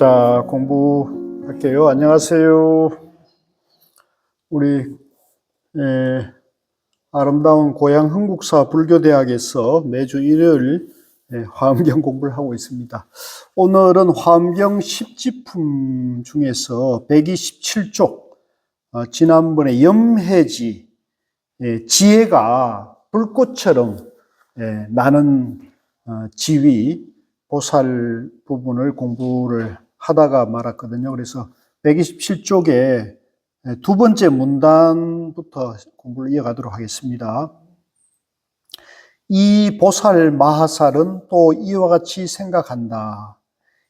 자, 공부할게요. 안녕하세요. 우리 아름다운 고향 흥국사 불교대학에서 매주 일요일 화엄경 공부를 하고 있습니다. 오늘은 화엄경 10지품 중에서 127쪽, 지난번에 염해지, 지혜가 불꽃처럼 나는 지위, 보살 부분을 공부를 하다가 말았거든요. 그래서 127쪽에 두 번째 문단부터 공부를 이어가도록 하겠습니다. 이 보살 마하살은 또 이와 같이 생각한다.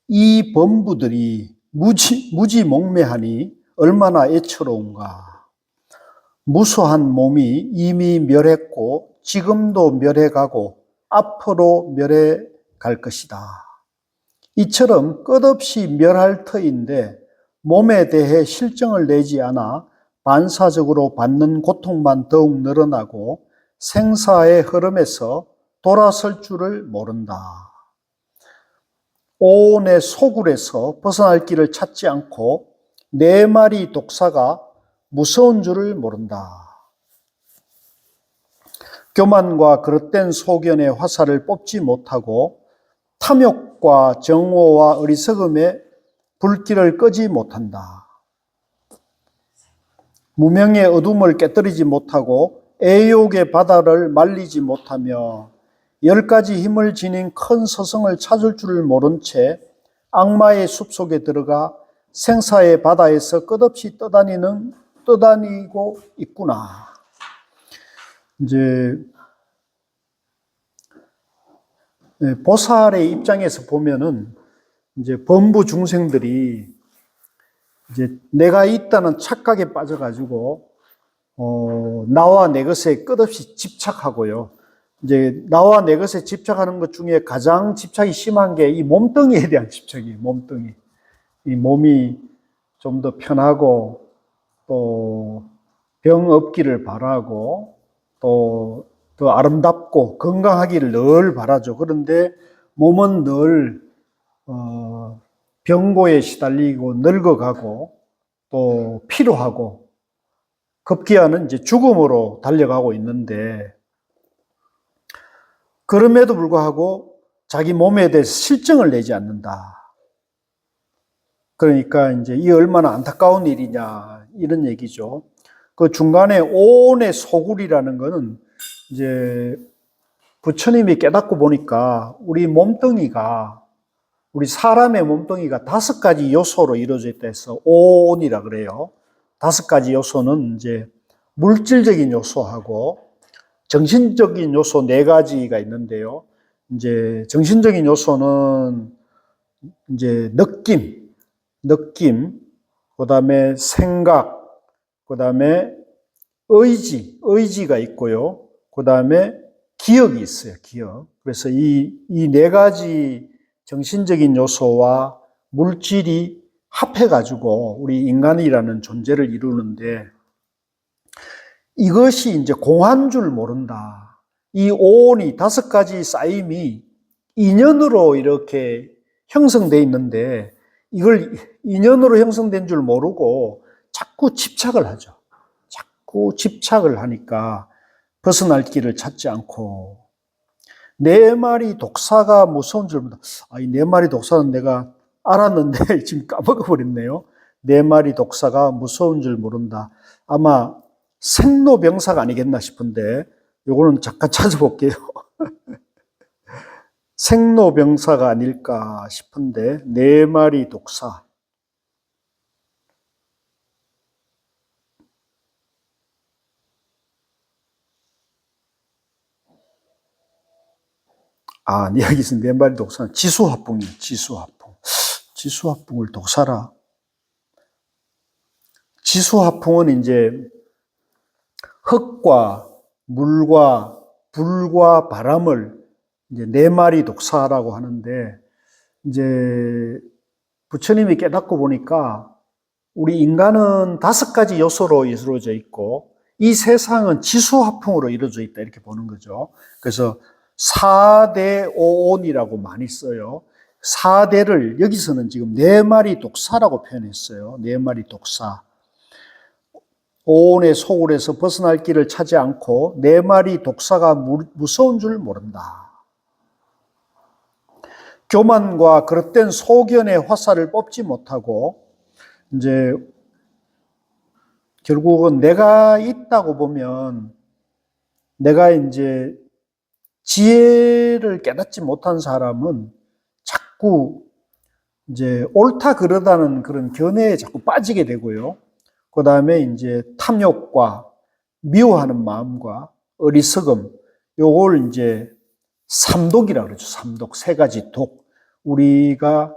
이 범부들이 무지몽매하니 얼마나 애처로운가. 무수한 몸이 이미 멸했고 지금도 멸해가고 앞으로 멸해갈 것이다. 이처럼 끝없이 멸할 터인데 몸에 대해 실정을 내지 않아 반사적으로 받는 고통만 더욱 늘어나고 생사의 흐름에서 돌아설 줄을 모른다. 오온의 소굴에서 벗어날 길을 찾지 않고 네 마리 독사가 무서운 줄을 모른다. 교만과 그릇된 소견의 화살을 뽑지 못하고 탐욕과 정오와 어리석음에 불길을 끄지 못한다. 무명의 어둠을 깨뜨리지 못하고 애욕의 바다를 말리지 못하며 10가지 힘을 지닌 큰 서성을 찾을 줄을 모른 채 악마의 숲속에 들어가 생사의 바다에서 끝없이 떠다니고 있구나. 이제 보살의 입장에서 보면은 이제 범부 중생들이 이제 내가 있다는 착각에 빠져가지고 나와 내 것에 끝없이 집착하고요. 이제 나와 내 것에 집착하는 것 중에 가장 집착이 심한 게 이 몸뚱이에 대한 집착이에요. 몸뚱이. 이 몸이 좀 더 편하고 또 병 없기를 바라고 또 더 아름답고 건강하기를 늘 바라죠. 그런데 몸은 늘 병고에 시달리고 늙어가고 또 피로하고 급기야는 이제 죽음으로 달려가고 있는데 그럼에도 불구하고 자기 몸에 대해서 실정을 내지 않는다. 그러니까 이제 이 얼마나 안타까운 일이냐 이런 얘기죠. 그 중간에 오온의 소굴이라는 거는 이제 부처님이 깨닫고 보니까 우리 몸뚱이가 우리 사람의 몸뚱이가 5가지 요소로 이루어져 있다 해서 오온이라 그래요. 5가지 요소는 이제 물질적인 요소하고 정신적인 요소 4가지가 있는데요. 이제 정신적인 요소는 이제 느낌, 그다음에 생각, 그다음에 의지가 있고요. 그다음에 기억이 있어요. 기억. 그래서 이 4가지 정신적인 요소와 물질이 합해가지고 우리 인간이라는 존재를 이루는데 이것이 이제 공한 줄 모른다. 이 오온이 5가지 쌓임이 인연으로 이렇게 형성되어 있는데 이걸 인연으로 형성된 줄 모르고 자꾸 집착을 하죠. 자꾸 집착을 하니까 벗어날 길을 찾지 않고 4마리 독사가 무서운 줄 모른다. 이 4마리 독사는 내가 알았는데 지금 까먹어버렸네요. 4마리 독사가 무서운 줄 모른다. 아마 생로병사가 아니겠나 싶은데 요거는 잠깐 찾아볼게요. 생로병사가 아닐까 싶은데 4마리 독사. 여기 있어. 4마리 독사는 지수화풍이에요. 지수화풍. 지수화풍을 독사라. 지수화풍은 이제 흙과 물과 불과 바람을 이제 4마리 독사라고 하는데 이제 부처님이 깨닫고 보니까 우리 인간은 5가지 요소로 이루어져 있고 이 세상은 지수화풍으로 이루어져 있다 이렇게 보는 거죠. 그래서 4대 오온이라고 많이 써요. 사대를 여기서는 지금 네 마리 독사라고 표현했어요. 네 마리 독사. 오온의 소굴에서 벗어날 길을 찾지 않고 네 마리 독사가 무서운 줄 모른다. 교만과 그릇된 소견의 화살을 뽑지 못하고 이제 결국은 내가 있다고 보면 내가 이제 지혜를 깨닫지 못한 사람은 자꾸 이제 옳다 그러다는 그런 견해에 자꾸 빠지게 되고요. 그 다음에 이제 탐욕과 미워하는 마음과 어리석음, 요걸 이제 삼독이라고 그러죠. 삼독, 세 가지 독. 우리가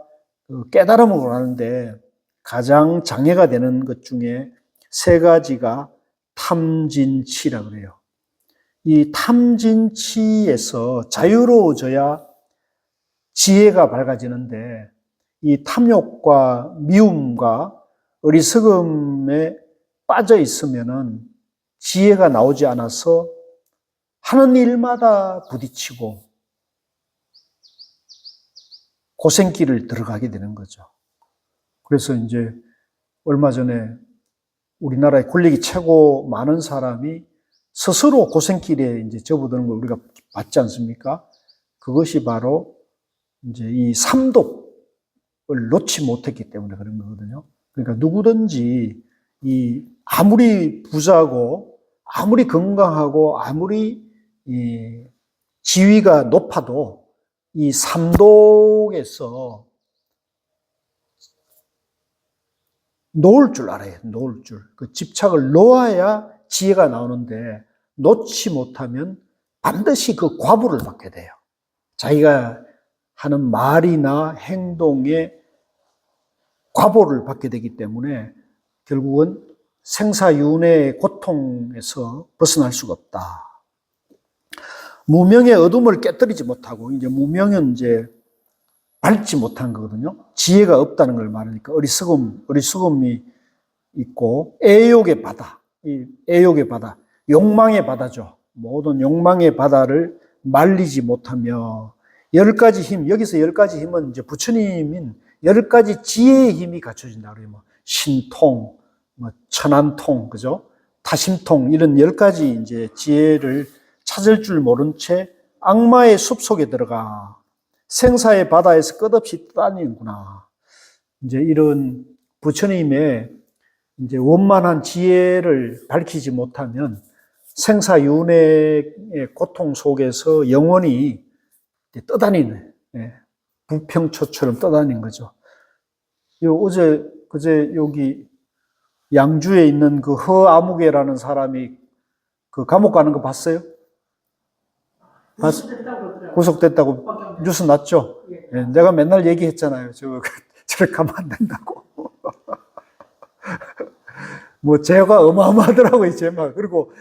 깨달음을 하는데 가장 장애가 되는 것 중에 세 가지가 탐진치라고 그래요. 이 탐진치에서 자유로워져야 지혜가 밝아지는데 이 탐욕과 미움과 어리석음에 빠져 있으면은 지혜가 나오지 않아서 하는 일마다 부딪히고 고생길을 들어가게 되는 거죠. 그래서 이제 얼마 전에 우리나라의 권력이 최고 많은 사람이 스스로 고생길에 이제 접어드는 걸 우리가 봤지 않습니까? 그것이 바로 이제 이 삼독을 놓지 못했기 때문에 그런 거거든요. 그러니까 누구든지 이 아무리 부자고 아무리 건강하고 아무리 이 지위가 높아도 이 삼독에서 놓을 줄 알아요. 놓을 줄. 그 집착을 놓아야 지혜가 나오는데 놓지 못하면 반드시 그 과보를 받게 돼요. 자기가 하는 말이나 행동에 과보를 받게 되기 때문에 결국은 생사윤회의 고통에서 벗어날 수가 없다. 무명의 어둠을 깨뜨리지 못하고, 이제 무명은 이제 밟지 못한 거거든요. 지혜가 없다는 걸 말하니까 어리석음이 있고, 애욕의 바다, 이 애욕의 바다, 욕망의 바다죠. 모든 욕망의 바다를 말리지 못하며, 10가지 힘, 여기서 10가지 힘은 이제 부처님인 10가지 지혜의 힘이 갖춰진다. 그래요. 신통, 천안통, 그죠? 다심통, 이런 10가지 이제 지혜를 찾을 줄 모른 채 악마의 숲속에 들어가 생사의 바다에서 끝없이 떠다니는구나. 이제 이런 부처님의 이제 원만한 지혜를 밝히지 못하면 생사윤회의 고통 속에서 영원히 떠다니는, 부평초처럼 떠다니는 거죠. 그제 여기 양주에 있는 그 허아무개라는 사람이 그 감옥 가는 거 봤어요? 구속됐다고 뉴스 났죠? 예, 내가 맨날 얘기했잖아요. 저렇게 가면 안 된다고. 뭐, 죄가 어마어마하더라고요, 죄가. 그리고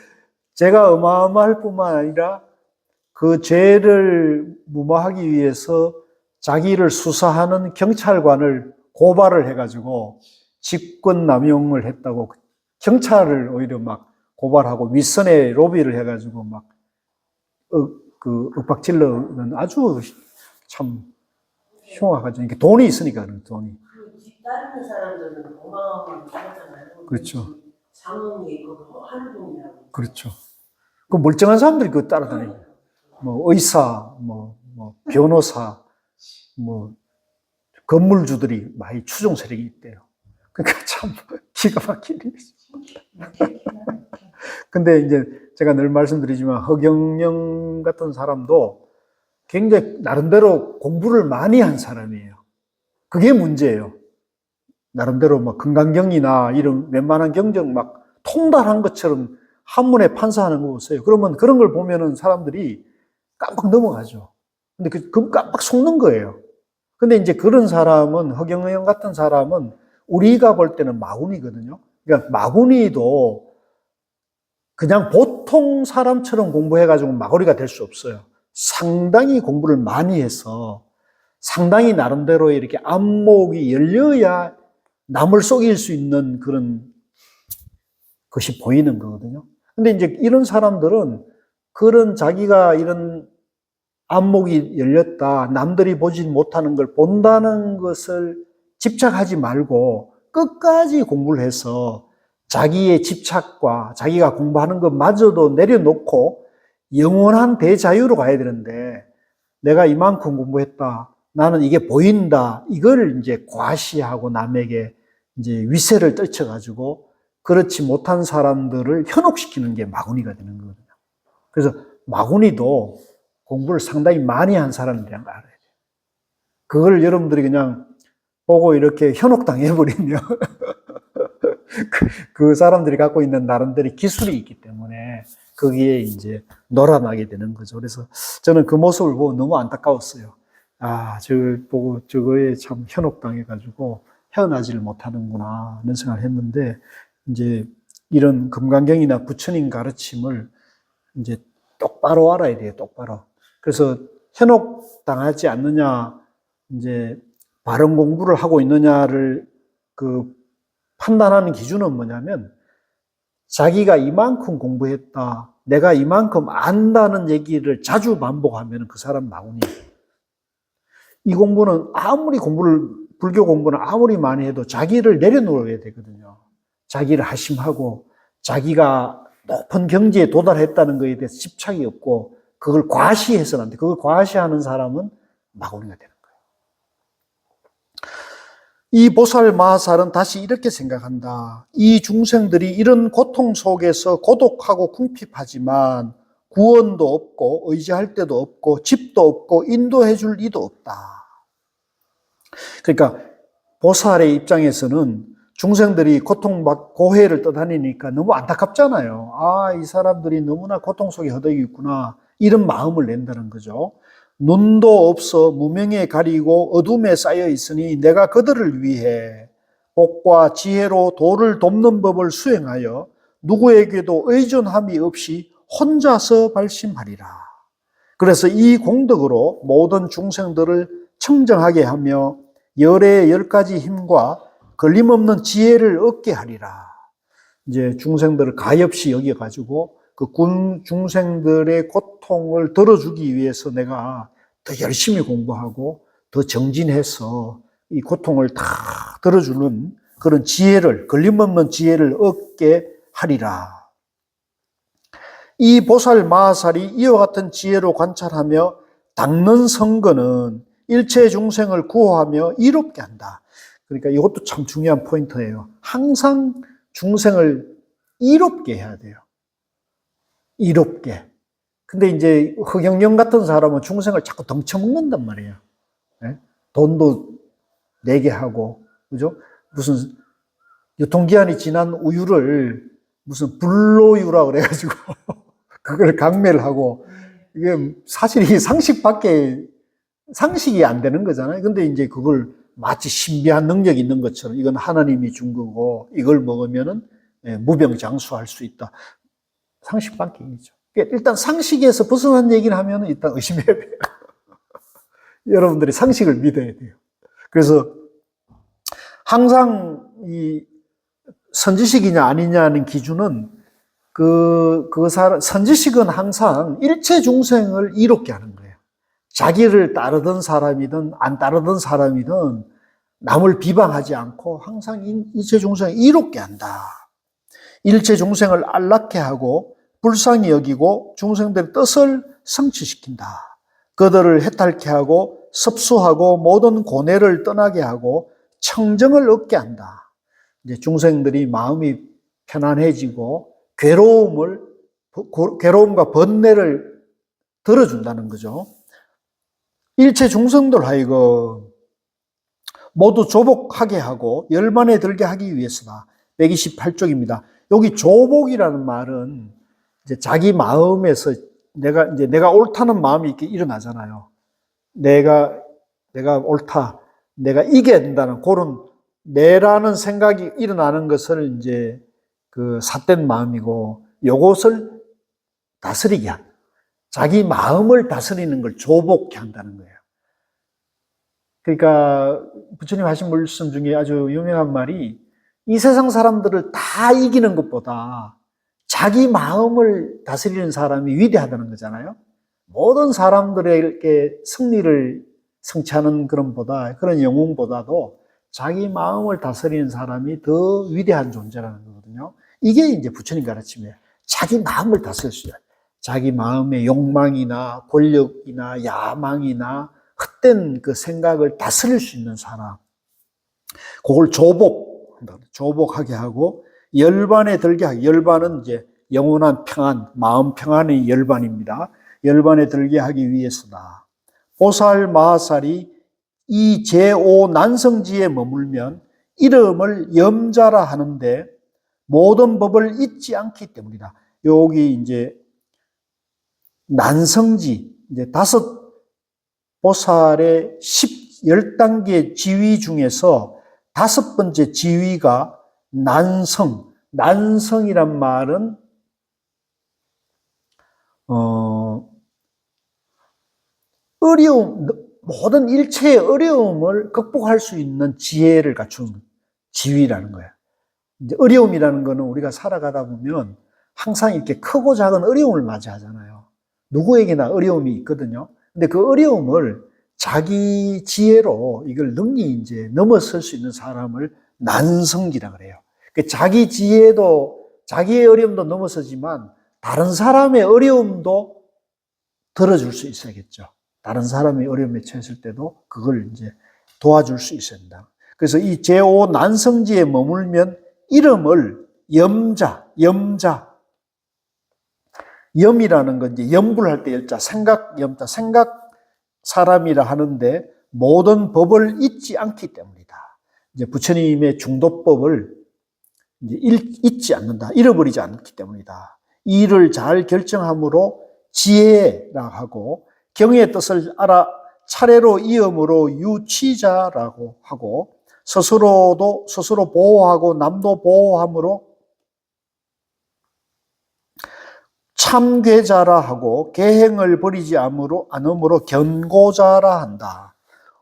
죄가 어마어마할 뿐만 아니라 그 죄를 무마하기 위해서 자기를 수사하는 경찰관을 고발을 해가지고 직권남용을 했다고 경찰을 오히려 막 고발하고 윗선에 로비를 해가지고 막 그 윽박질러는 아주 참 흉악하죠. 이게 돈이 있으니까 그런 돈이. 다른 사람들은 어마어마하게 하잖아요. 그렇죠. 장흥에 있고 한동이라고. 그렇죠. 그 멀쩡한 사람들이 그거 따라다니고, 뭐 의사, 뭐 변호사, 뭐 건물주들이 많이 추종 세력이 있대요. 그러니까 참 기가 막히네. 근데 이제 제가 늘 말씀드리지만 허경영 같은 사람도 굉장히 나름대로 공부를 많이 한 사람이에요. 그게 문제예요. 나름대로 막 건강경이나 이런 웬만한 경적 막 통달한 것처럼 한문에 판사하는 거 보세요. 그러면 그런 걸 보면은 사람들이 깜빡 넘어가죠. 근데 그 깜빡 속는 거예요. 근데 이제 그런 사람은, 허경영 같은 사람은 우리가 볼 때는 마구니거든요. 그러니까 마구니도 그냥 보통 사람처럼 공부해가지고 마구니가 될 수 없어요. 상당히 공부를 많이 해서 상당히 나름대로 이렇게 안목이 열려야 남을 속일 수 있는 그런 것이 보이는 거거든요. 근데 이제 이런 사람들은 그런 자기가 이런 안목이 열렸다. 남들이 보지 못하는 걸 본다는 것을 집착하지 말고 끝까지 공부를 해서 자기의 집착과 자기가 공부하는 것마저도 내려놓고 영원한 대자유로 가야 되는데, 내가 이만큼 공부했다, 나는 이게 보인다, 이걸 이제 과시하고 남에게 이제 위세를 떨쳐가지고 그렇지 못한 사람들을 현혹시키는 게 마구니가 되는 거거든요. 그래서 마구니도 공부를 상당히 많이 한 사람이라는 걸 알아야 돼요. 그걸 여러분들이 그냥 보고 이렇게 현혹당해버리면 그 사람들이 갖고 있는 나름대로 기술이 있기 때문에 거기에 이제 놀아나게 되는 거죠. 그래서 저는 그 모습을 보고 너무 안타까웠어요. 아, 저걸 보고 저거에 참 현혹당해가지고 헤어나지를 못하는구나 하는 생각을 했는데, 이제 이런 금강경이나 부처님 가르침을 이제 똑바로 알아야 돼요, 똑바로. 그래서 현혹당하지 않느냐, 이제 바른 공부를 하고 있느냐를 그 판단하는 기준은 뭐냐면, 자기가 이만큼 공부했다, 내가 이만큼 안다는 얘기를 자주 반복하면 그 사람 마구니예요. 이 공부는 아무리 불교 공부는 아무리 많이 해도 자기를 내려놓아야 되거든요. 자기를 하심하고 자기가 높은 경지에 도달했다는 것에 대해서 집착이 없고 그걸 과시해서는 안 돼. 그걸 과시하는 사람은 마구니가 되는 거예요. 이 보살 마하살은 다시 이렇게 생각한다. 이 중생들이 이런 고통 속에서 고독하고 궁핍하지만 구원도 없고 의지할 데도 없고 집도 없고 인도해 줄 이도 없다. 그러니까 보살의 입장에서는 중생들이 고통받고 고해를 떠다니니까 너무 안타깝잖아요. 아, 이 사람들이 너무나 고통 속에 허덕이고 있구나, 이런 마음을 낸다는 거죠. 눈도 없어 무명에 가리고 어둠에 쌓여 있으니 내가 그들을 위해 복과 지혜로 도를 돕는 법을 수행하여 누구에게도 의존함이 없이 혼자서 발심하리라. 그래서 이 공덕으로 모든 중생들을 청정하게 하며 열의 10가지 힘과 걸림없는 지혜를 얻게 하리라. 이제 중생들을 가엾이 여겨가지고 그 중생들의 고통을 덜어주기 위해서 내가 더 열심히 공부하고 더 정진해서 이 고통을 다 덜어주는 그런 지혜를, 걸림없는 지혜를 얻게 하리라. 이 보살 마하살이 이와 같은 지혜로 관찰하며 닦는 선거는 일체 중생을 구호하며 이롭게 한다. 그러니까 이것도 참 중요한 포인트예요. 항상 중생을 이롭게 해야 돼요. 이롭게. 근데 이제 허경영 같은 사람은 중생을 자꾸 덩쳐먹는단 말이에요. 네? 돈도 내게 하고, 그죠? 무슨 유통기한이 지난 우유를 무슨 불로유라 그래가지고 그걸 강매를 하고, 이게 사실 이 상식이 안 되는 거잖아요. 근데 이제 그걸 마치 신비한 능력이 있는 것처럼 이건 하나님이 준 거고 이걸 먹으면은 무병장수할 수 있다. 상식 밖이죠. 일단 상식에서 벗어난 얘기를 하면 일단 의심해야 돼요. 여러분들이 상식을 믿어야 돼요. 그래서 항상 이 선지식이냐 아니냐는 기준은 선지식은 항상 일체 중생을 이롭게 하는 거예요. 자기를 따르던 사람이든 안 따르던 사람이든 남을 비방하지 않고 항상 일체 중생을 이롭게 한다. 일체 중생을 안락해 하고 불쌍히 여기고 중생들의 뜻을 성취시킨다. 그들을 해탈케 하고 섭수하고 모든 고뇌를 떠나게 하고 청정을 얻게 한다. 이제 중생들이 마음이 편안해지고 괴로움과 번뇌를 덜어준다는 거죠. 일체 중생들 하여금 모두 조복하게 하고 열만에 들게 하기 위해서다. 128쪽입니다. 여기 조복이라는 말은 이제 자기 마음에서 내가 옳다는 마음이 이렇게 일어나잖아요. 내가 옳다, 내가 이겨야 된다는 그런 내라는 생각이 일어나는 것을 이제 그 삿된 마음이고, 요것을 다스리게 한다. 자기 마음을 다스리는 걸 조복케 한다는 거예요. 그러니까 부처님 하신 말씀 중에 아주 유명한 말이, 이 세상 사람들을 다 이기는 것보다 자기 마음을 다스리는 사람이 위대하다는 거잖아요. 모든 사람들에게 승리를 성취하는 그런 영웅보다도 자기 마음을 다스리는 사람이 더 위대한 존재라는 거거든요. 이게 이제 부처님 가르침이에요. 자기 마음을 다스릴 수 있어요. 자기 마음의 욕망이나 권력이나 야망이나 헛된 그 생각을 다스릴 수 있는 사람. 그걸 조복하게 하고 열반에 들게 하고, 열반은 이제 영원한 평안, 마음 평안의 열반입니다. 열반에 들게 하기 위해서다. 보살 마하살이 이 제5 난성지에 머물면 이름을 염자라 하는데 모든 법을 잊지 않기 때문이다. 여기 이제 난성지, 이제 5 보살의 10단계 지위 중에서 5번째 지위가 난성. 난성이란 말은 어려움, 모든 일체의 어려움을 극복할 수 있는 지혜를 갖춘 지위라는 거예요. 이제 어려움이라는 거는 우리가 살아가다 보면 항상 이렇게 크고 작은 어려움을 맞이하잖아요. 누구에게나 어려움이 있거든요. 근데 그 어려움을 자기 지혜로 이걸 능히 이제 넘어설 수 있는 사람을 난성기라 그래요. 자기 지혜도, 자기의 어려움도 넘어서지만 다른 사람의 어려움도 들어줄 수 있어야겠죠. 다른 사람이 어려움에 처했을 때도 그걸 이제 도와줄 수 있어야 된다. 그래서 이 제5 난성지에 머물면 이름을 염이라는 건 이제 염불할 때 열자, 생각 사람이라 하는데 모든 법을 잊지 않기 때문이다. 이제 부처님의 중도법을 이제 잊지 않는다. 잃어버리지 않기 때문이다. 이 일을 잘 결정함으로 지혜라 하고 경의 뜻을 알아 차례로 이음으로 유치자라고 하고 스스로 보호하고 남도 보호함으로 참괴자라 하고 계행을 버리지 않음으로 견고자라 한다.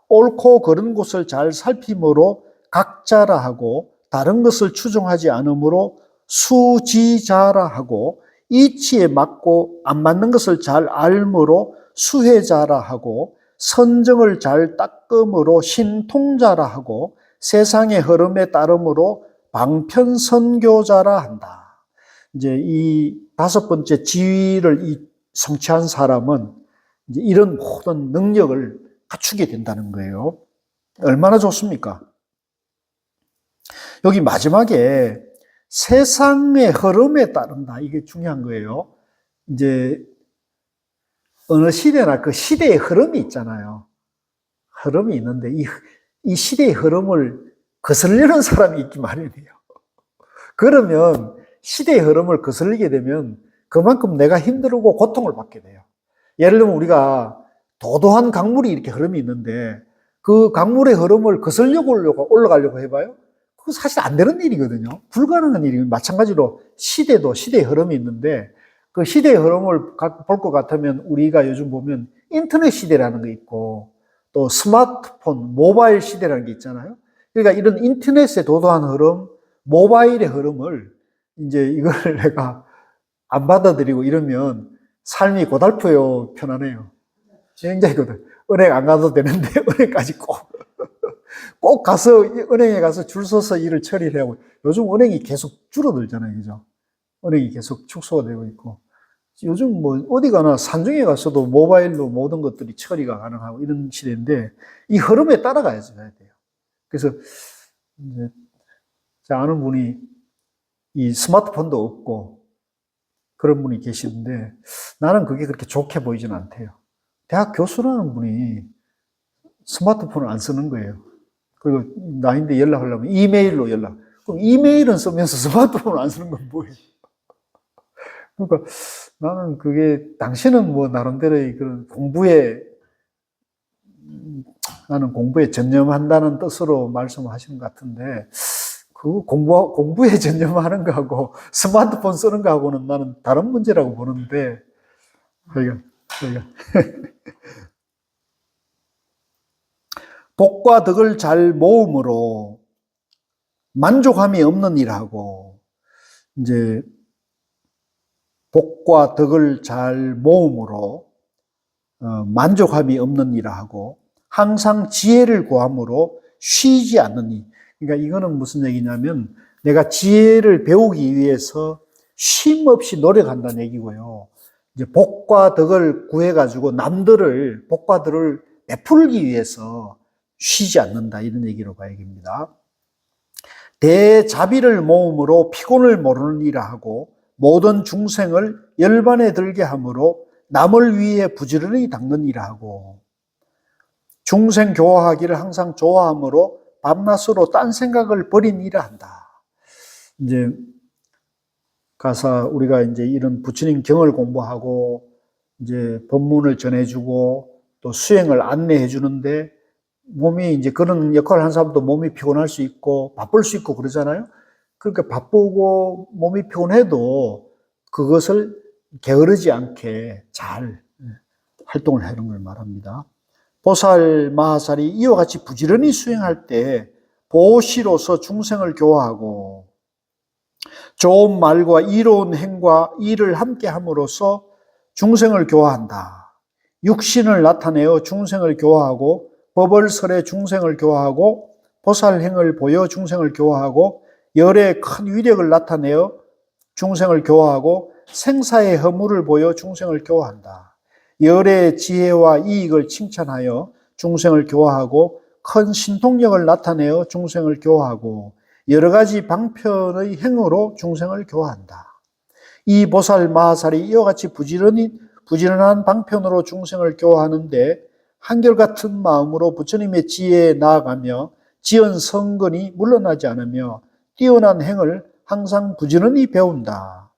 옳고 그른 곳을 잘 살핌으로 각자라 하고 다른 것을 추종하지 않음으로 수지자라 하고 이치에 맞고 안 맞는 것을 잘 알므로 수혜자라 하고 선정을 잘 닦음으로 신통자라 하고 세상의 흐름에 따름으로 방편선교자라 한다. 이제 이 5번째 지위를 성취한 사람은 이제 이런 모든 능력을 갖추게 된다는 거예요. 얼마나 좋습니까? 여기 마지막에 세상의 흐름에 따른다. 이게 중요한 거예요. 이제 어느 시대나 그 시대의 흐름이 있잖아요. 흐름이 있는데 이 시대의 흐름을 거슬리는 사람이 있기 마련이에요. 그러면 시대의 흐름을 거슬리게 되면 그만큼 내가 힘들고 고통을 받게 돼요. 예를 들면 우리가 도도한 강물이 이렇게 흐름이 있는데 그 강물의 흐름을 거슬려고 올라가려고 해봐요. 그거 사실 안 되는 일이거든요. 불가능한 일이에요. 마찬가지로 시대도 시대의 흐름이 있는데 그 시대의 흐름을 볼 것 같으면 우리가 요즘 보면 인터넷 시대라는 게 있고 또 스마트폰, 모바일 시대라는 게 있잖아요. 그러니까 이런 인터넷의 도도한 흐름, 모바일의 흐름을 이제 이걸 내가 안 받아들이고 이러면 삶이 고달퍼요, 편안해요. 굉장히 은행 안 가도 되는데 은행까지 꼭 가서 은행에 가서 줄 서서 일을 처리를 하고 요즘 은행이 계속 줄어들잖아요, 그죠? 은행이 계속 축소가 되고 있고 요즘 뭐 어디 가나 산중에 가서도 모바일로 모든 것들이 처리가 가능하고 이런 시대인데 이 흐름에 따라가야지 가야 돼요. 그래서 이제 제가 아는 분이 이 스마트폰도 없고 그런 분이 계시는데 나는 그게 그렇게 좋게 보이진 않대요. 대학 교수라는 분이 스마트폰을 안 쓰는 거예요. 그리고 나인데 연락하려면 이메일로 연락. 그럼 이메일은 쓰면서 스마트폰을 안 쓰는 건 뭐예요? 그러니까 나는 그게 당신은 뭐 나름대로의 그런 나는 공부에 전념한다는 뜻으로 말씀하시는 것 같은데 그 공부에 전념하는 거하고 스마트폰 쓰는 거하고는 나는 다른 문제라고 보는데 복과 덕을 잘 모음으로 만족함이 없는 일하고 이제 복과 덕을 잘 모음으로 만족함이 없는 일을 하고 항상 지혜를 구함으로 쉬지 않는 일. 그러니까 이거는 무슨 얘기냐면 내가 지혜를 배우기 위해서 쉼 없이 노력한다는 얘기고요. 이제 복과 덕을 구해가지고 남들을 복과 덕을 베풀기 위해서 쉬지 않는다 이런 얘기로 봐야겠습니다. 대자비를 모음으로 피곤을 모르는 일을 하고 모든 중생을 열반에 들게 함으로 남을 위해 부지런히 닦는 일을 하고 중생 교화하기를 항상 좋아함으로 밤낮으로 딴 생각을 버린 일을 한다. 이제 가서 우리가 이제 이런 부처님 경을 공부하고 이제 법문을 전해주고 또 수행을 안내해 주는데 몸이 이제 그런 역할을 한 사람도 몸이 피곤할 수 있고 바쁠 수 있고 그러잖아요. 그러니까 바쁘고 몸이 피곤해도 그것을 게으르지 않게 잘 활동을 하는 걸 말합니다. 보살, 마하살이 이와 같이 부지런히 수행할 때 보시로서 중생을 교화하고 좋은 말과 이로운 행과 일을 함께 함으로써 중생을 교화한다. 육신을 나타내어 중생을 교화하고 법을설해 중생을 교화하고 보살행을 보여 중생을 교화하고 열의 큰 위력을 나타내어 중생을 교화하고 생사의 허물을 보여 중생을 교화한다. 열의 지혜와 이익을 칭찬하여 중생을 교화하고 큰 신통력을 나타내어 중생을 교화하고 여러 가지 방편의 행으로 중생을 교화한다. 이 보살 마하살이 이와 같이 부지런한 방편으로 중생을 교화하는데 한결같은 마음으로 부처님의 지혜에 나아가며 지은 성근이 물러나지 않으며 뛰어난 행을 항상 부지런히 배운다.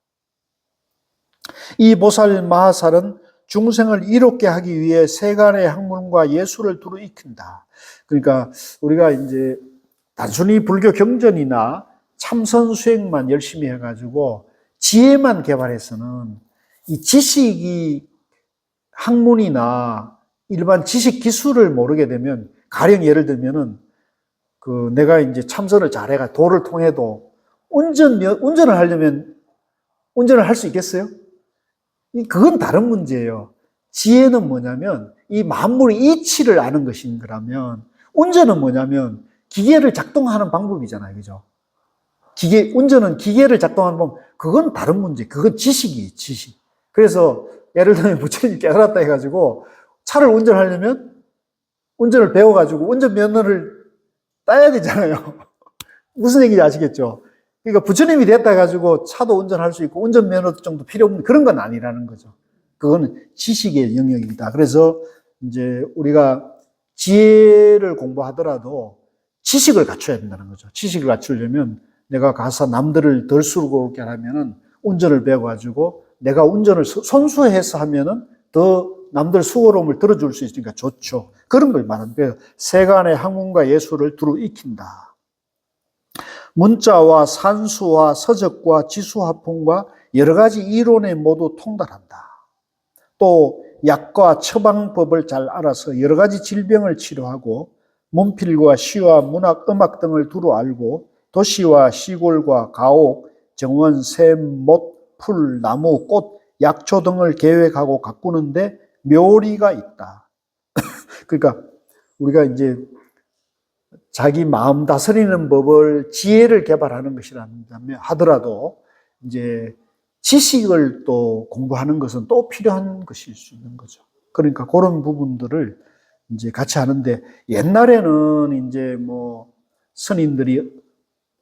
이 보살 마하살은 중생을 이롭게 하기 위해 세간의 학문과 예술을 두루 익힌다. 그러니까 우리가 이제 단순히 불교 경전이나 참선 수행만 열심히 해가지고 지혜만 개발해서는 이 지식이 학문이나 일반 지식 기술을 모르게 되면 가령 예를 들면은 내가 이제 참선을 잘해가 도를 통해도 운전을 하려면 운전을 할 수 있겠어요? 그건 다른 문제예요. 지혜는 뭐냐면 이 만물의 이치를 아는 것인 거라면 운전은 뭐냐면 기계를 작동하는 방법이잖아요. 그죠? 운전은 기계를 작동하는 방법, 그건 다른 문제. 그건 지식이에요, 지식. 그래서 예를 들면 부처님이 깨달았다 해가지고 차를 운전하려면 운전을 배워가지고 운전면허를 따야 되잖아요. 무슨 얘기인지 아시겠죠? 그러니까 부처님이 됐다 해가지고 차도 운전할 수 있고 운전면허 정도 필요 없는 그런 건 아니라는 거죠. 그거는 지식의 영역이다. 그래서 이제 우리가 지혜를 공부하더라도 지식을 갖춰야 된다는 거죠. 지식을 갖추려면 내가 가서 남들을 덜 수고롭게 하면은 운전을 배워가지고 내가 운전을 손수해서 하면은 더 남들 수고로움을 들어줄 수 있으니까 좋죠. 그런 걸 말하는 거예요. 세간의 학문과 예술을 두루 익힌다. 문자와 산수와 서적과 지수화풍과 여러 가지 이론에 모두 통달한다. 또 약과 처방법을 잘 알아서 여러 가지 질병을 치료하고 문필과 시와 문학, 음악 등을 두루 알고 도시와 시골과 가옥, 정원, 샘, 못, 풀, 나무, 꽃, 약초 등을 계획하고 가꾸는데 묘리가 있다. 그러니까 우리가 이제 자기 마음 다스리는 법을 지혜를 개발하는 것이라면 하더라도 이제 지식을 또 공부하는 것은 또 필요한 것일 수 있는 거죠. 그러니까 그런 부분들을 이제 같이 하는데 옛날에는 이제 뭐 스님들이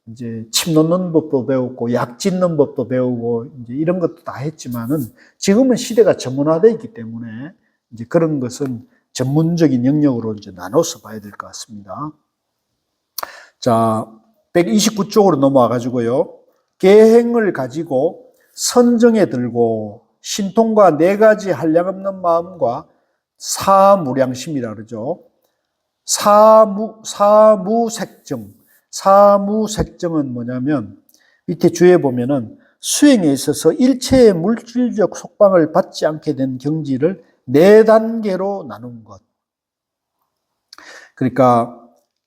이제 침 놓는 법도 배웠고 약 짓는 법도 배우고 이제 이런 것도 다 했지만은 지금은 시대가 전문화되어 있기 때문에 이제 그런 것은 전문적인 영역으로 이제 나눠서 봐야 될 것 같습니다. 자, 129쪽으로 넘어와 가지고요. 계행을 가지고 선정에 들고 신통과 네 가지 한량없는 마음과 사무량심이라 그러죠. 사무색정. 사무색정은 뭐냐면 밑에 주에 보면은 수행에 있어서 일체의 물질적 속방을 받지 않게 된 경지를 네 단계로 나눈 것. 그러니까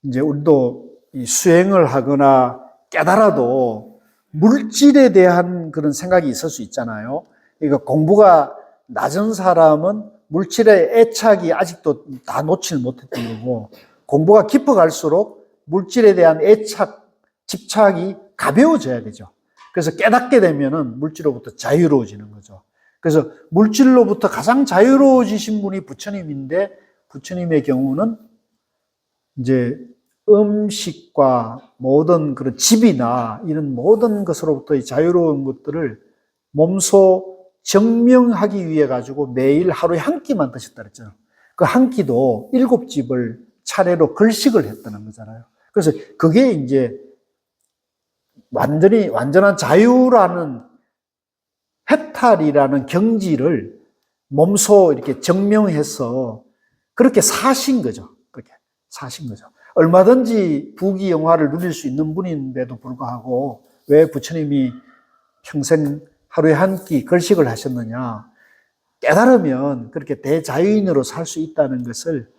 이제 우리도 이 수행을 하거나 깨달아도 물질에 대한 그런 생각이 있을 수 있잖아요. 그러니까 공부가 낮은 사람은 물질의 애착이 아직도 다 놓질 못했던 거고, 공부가 깊어갈수록 물질에 대한 애착, 집착이 가벼워져야 되죠. 그래서 깨닫게 되면은 물질로부터 자유로워지는 거죠. 그래서 물질로부터 가장 자유로워지신 분이 부처님인데, 부처님의 경우는 이제 음식과 모든 그런 집이나 이런 모든 것으로부터의 자유로운 것들을 몸소 증명하기 위해 가지고 매일 하루에 한 끼만 드셨다 그랬잖아요. 그 한 끼도 7집을 차례로 걸식을 했다는 거잖아요. 그래서 그게 이제 완전한 자유라는 해탈이라는 경지를 몸소 이렇게 증명해서 그렇게 사신 거죠. 그렇게 사신 거죠. 얼마든지 부귀영화를 누릴 수 있는 분인데도 불구하고 왜 부처님이 평생 하루에 한 끼 걸식을 하셨느냐. 깨달으면 그렇게 대자유인으로 살 수 있다는 것을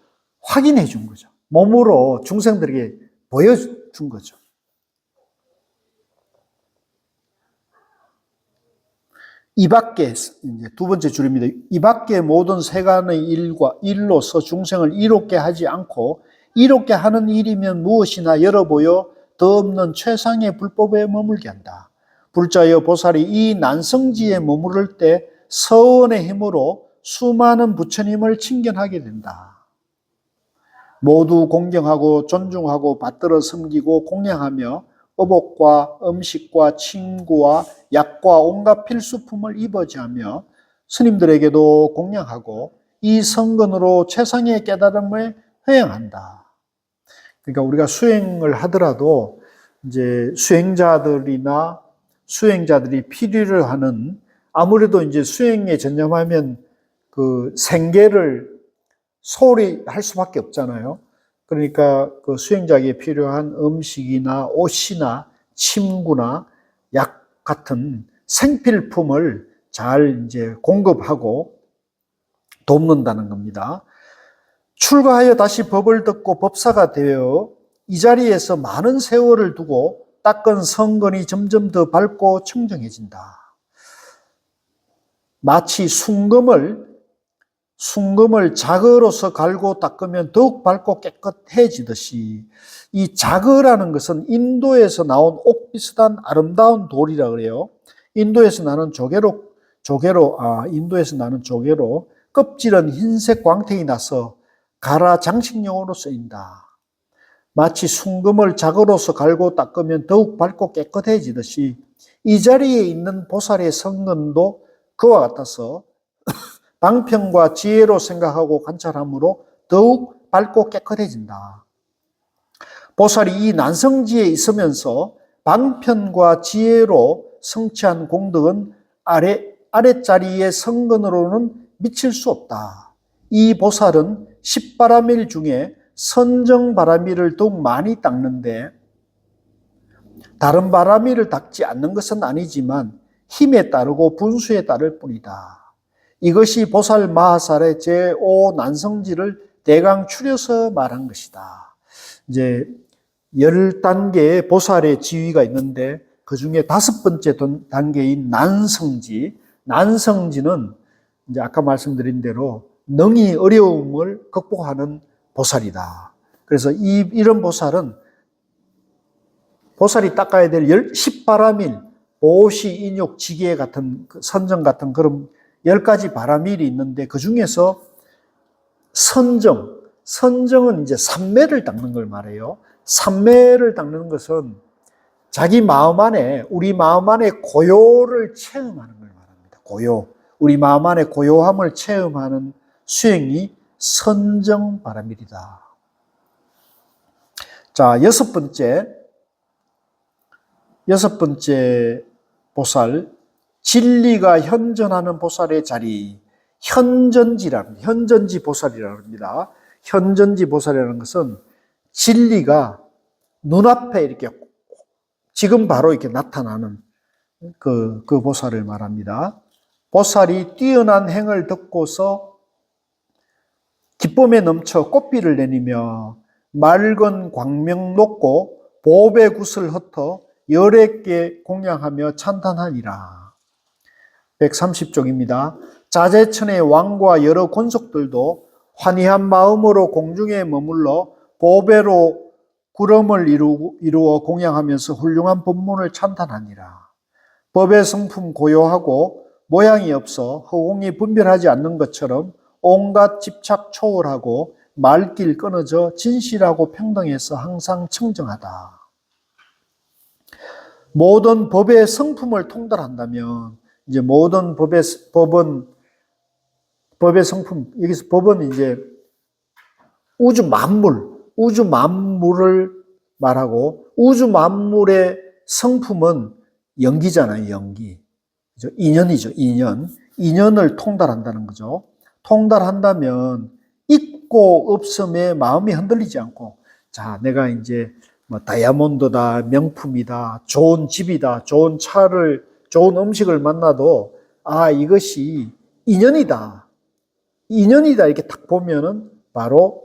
확인해 준 거죠. 몸으로 중생들에게 보여준 거죠. 이 밖에, 이제 두 번째 줄입니다. 이 밖에 모든 세간의 일로서 중생을 이롭게 하지 않고 이롭게 하는 일이면 무엇이나 열어보여 더 없는 최상의 불법에 머물게 한다. 불자여 보살이 이 난성지에 머무를 때 서원의 힘으로 수많은 부처님을 친견하게 된다. 모두 공경하고 존중하고 받들어 섬기고 공양하며 어복과 음식과 친구와 약과 온갖 필수품을 입어지하며 스님들에게도 공양하고 이 성근으로 최상의 깨달음을 회양한다. 그러니까 우리가 수행을 하더라도 이제 수행자들이 필요로 하는 아무래도 이제 수행에 전념하면 그 생계를 소홀히 할 수밖에 없잖아요. 그러니까 그 수행자에게 필요한 음식이나 옷이나 침구나 약 같은 생필품을 잘 이제 공급하고 돕는다는 겁니다. 출가하여 다시 법을 듣고 법사가 되어 이 자리에서 많은 세월을 두고 닦은 성근이 점점 더 밝고 청정해진다. 마치 순금을 자그로서 갈고 닦으면 더욱 밝고 깨끗해지듯이 이 자그라는 것은 인도에서 나온 옥 비슷한 아름다운 돌이라 그래요. 인도에서 나는 조개로 껍질은 흰색 광택이 나서 가라 장식용으로 쓰인다. 마치 순금을 자그로서 갈고 닦으면 더욱 밝고 깨끗해지듯이 이 자리에 있는 보살의 성근도 그와 같아서 방편과 지혜로 생각하고 관찰함으로 더욱 밝고 깨끗해진다. 보살이 이 난성지에 있으면서 방편과 지혜로 성취한 공덕은 아랫자리의 성근으로는 미칠 수 없다. 이 보살은 10바라밀 중에 선정바라밀을 더욱 많이 닦는데 다른 바라밀을 닦지 않는 것은 아니지만 힘에 따르고 분수에 따를 뿐이다. 이것이 보살 마하살의 제5 난성지를 대강 추려서 말한 것이다. 이제 10단계의 보살의 지위가 있는데 그 중에 5번째 단계인 난성지는 이제 아까 말씀드린 대로 능히 어려움을 극복하는 보살이다. 그래서 이런 보살이 닦아야 될 10바라밀, 보시, 인욕, 지계 같은 선정 같은 그런 10가지 바라밀이 있는데 그 중에서 선정은 이제 삼매를 닦는 걸 말해요. 삼매를 닦는 것은 자기 마음 안에, 우리 마음 안에 고요를 체험하는 걸 말합니다. 우리 마음 안에 고요함을 체험하는 수행이 선정 바라밀이다. 자, 여섯 번째 보살, 진리가 현전하는 보살의 자리, 현전지 보살이라고 합니다. 현전지 보살이라는 것은 진리가 눈앞에 이렇게 지금 바로 이렇게 나타나는 그 보살을 말합니다. 보살이 뛰어난 행을 듣고서 기쁨에 넘쳐 꽃비를 내리며 맑은 광명 놓고 보배 굿을 흩어 열애께 공양하며 찬탄하니라. 130쪽입니다. 자재천의 왕과 여러 권속들도 환희한 마음으로 공중에 머물러 보배로 구름을 이루어 공양하면서 훌륭한 법문을 찬탄하니라. 법의 성품 고요하고 모양이 없어 허공이 분별하지 않는 것처럼 온갖 집착 초월하고 말길 끊어져 진실하고 평등해서 항상 청정하다. 모든 법의 성품을 통달한다면 이제 모든 법의 성품, 여기서 법은 이제 우주 만물을 말하고, 우주 만물의 성품은 연기잖아요, 연기. 그죠? 인연이죠, 인연. 인연을 통달한다는 거죠. 통달한다면 있고 없음에 마음이 흔들리지 않고, 자, 내가 이제 뭐 다이아몬드다, 명품이다, 좋은 집이다, 좋은 차를, 좋은 음식을 만나도, 아, 이것이 인연이다. 인연이다. 이렇게 딱 보면은 바로,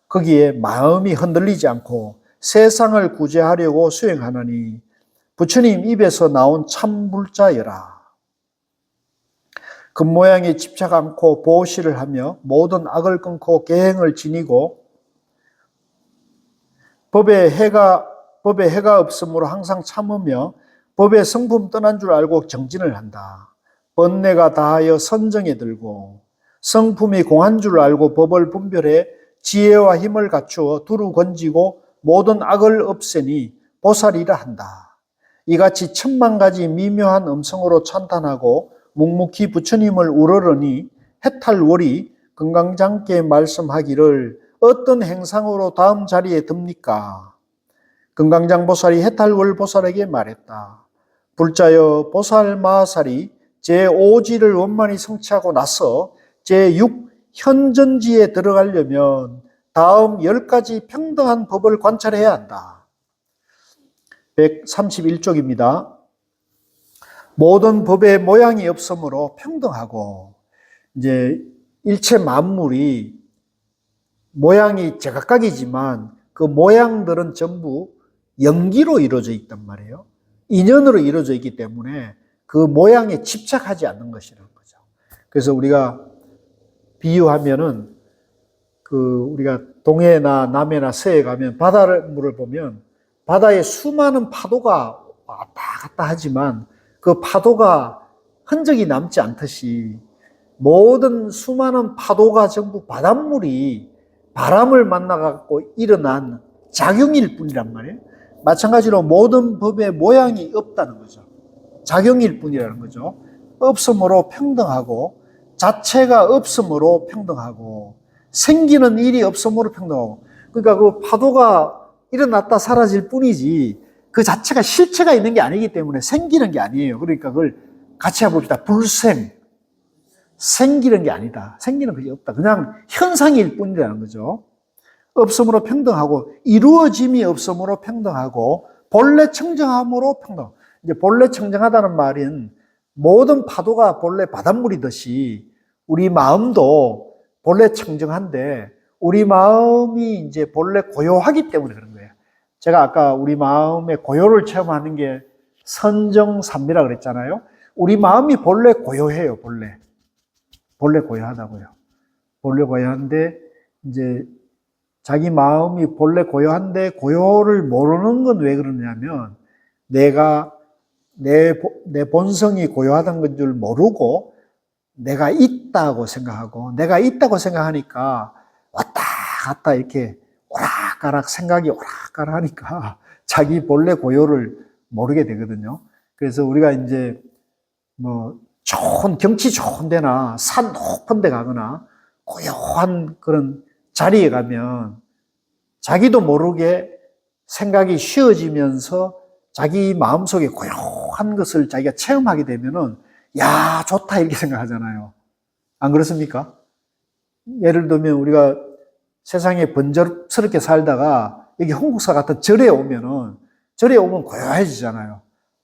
거기에 마음이 흔들리지 않고 세상을 구제하려고 수행하느니 부처님 입에서 나온 참불자여라. 겉모양에 집착 않고 보시를 하며 모든 악을 끊고 계행을 지니고 법에 해가 없으므로 항상 참으며 법의 성품 떠난 줄 알고 정진을 한다. 번뇌가 다하여 선정에 들고 성품이 공한 줄 알고 법을 분별해 지혜와 힘을 갖추어 두루 건지고 모든 악을 없애니 보살이라 한다. 이같이 천만 가지 미묘한 음성으로 찬탄하고 묵묵히 부처님을 우러러니 해탈월이 금강장께 말씀하기를 어떤 행상으로 다음 자리에 듭니까? 금강장 보살이 해탈월 보살에게 말했다. 불자여 보살 마하살이 제5지를 원만히 성취하고 나서 제6 현전지에 들어가려면 다음 10가지 평등한 법을 관찰해야 한다. 131쪽입니다. 모든 법의 모양이 없으므로 평등하고, 이제 일체 만물이 모양이 제각각이지만 그 모양들은 전부 연기로 이루어져 있단 말이에요. 인연으로 이루어져 있기 때문에 그 모양에 집착하지 않는 것이라는 거죠. 그래서 우리가 비유하면은 우리가 동해나 남해나 서해 가면 바닷물을 보면 바다에 수많은 파도가 왔다 갔다 하지만 그 파도가 흔적이 남지 않듯이 모든 수많은 파도가 전부 바닷물이 바람을 만나갖고 일어난 작용일 뿐이란 말이에요. 마찬가지로 모든 법의 모양이 없다는 거죠. 작용일 뿐이라는 거죠. 없음으로 평등하고 자체가 없음으로 평등하고 생기는 일이 없음으로 평등하고, 그러니까 그 파도가 일어났다 사라질 뿐이지 그 자체가 실체가 있는 게 아니기 때문에 생기는 게 아니에요. 그러니까 그걸 같이 해봅시다. 불생. 생기는 게 아니다. 생기는 것이 없다. 그냥 현상일 뿐이라는 거죠. 없음으로 평등하고 이루어짐이 없음으로 평등하고 본래 청정함으로 평등. 이제 본래 청정하다는 말은 모든 파도가 본래 바닷물이듯이 우리 마음도 본래 청정한데 우리 마음이 이제 본래 고요하기 때문에 그런 거예요. 제가 아까 우리 마음의 고요를 체험하는 게 선정삼미라 그랬잖아요. 우리 마음이 본래 고요해요, 본래 고요하다고요. 본래 고요한데 이제 자기 마음이 본래 고요한데 고요를 모르는 건 왜 그러냐면 내가 내 본성이 고요하다는 건 줄 모르고 내가 있다고 생각하고 내가 있다고 생각하니까 왔다 갔다 이렇게 오락가락 생각이 오락가락 하니까 자기 본래 고요를 모르게 되거든요. 그래서 우리가 이제 뭐 좋은 경치 좋은 데나 산 높은 데 가거나 고요한 그런 자리에 가면 자기도 모르게 생각이 쉬어지면서 자기 마음속에 고요한 것을 자기가 체험하게 되면은 야, 좋다 이렇게 생각하잖아요. 안 그렇습니까? 예를 들면 우리가 세상에 번잡스럽게 살다가 여기 홍국사 같은 절에 오면 고요해지잖아요.